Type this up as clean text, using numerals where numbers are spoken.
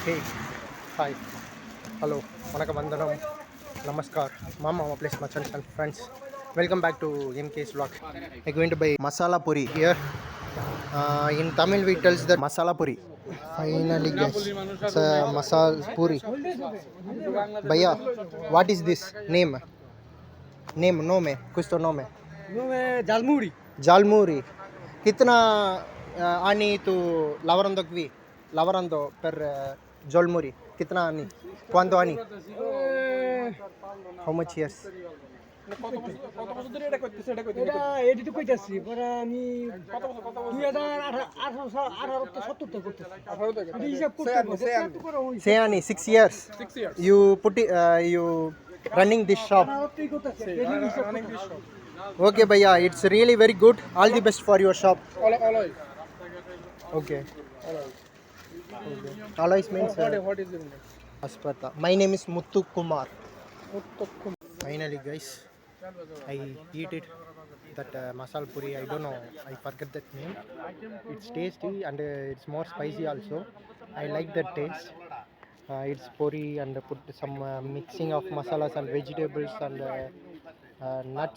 Hey, hi, hello, vanakkam, vandanam, namaskar, mama, place, machans and friends. Welcome back to MK's vlog. I'm going to buy masala puri here. In Tamil we tells that masala puri. Finally, guys, it's a masala puri. Bhaiya, what is this name? Name, no me, kuch to no me. Jhalmuri Jalmuri. Kitna ani tu lavarando qui? Lavorando per Jolmuri. Kitna ani? Quanto ani? How much years? এটা edit কইতাছি পরে আমি 2018 করতেছি 18 হিসাব করতে Say ani 6 years. 6 years. You put it, you running this shop. Okay, bhaiya, it's really very good. All the best for your shop. Alloys. Okay. Alloys means What is your name? Aspata. My name is Muthu Kumar. Finally, guys, I eat it. That masala puri, I don't know, I forget that name. It's tasty and it's more spicy also. I like that taste. It's puri and put some mixing of masalas and vegetables and nuts.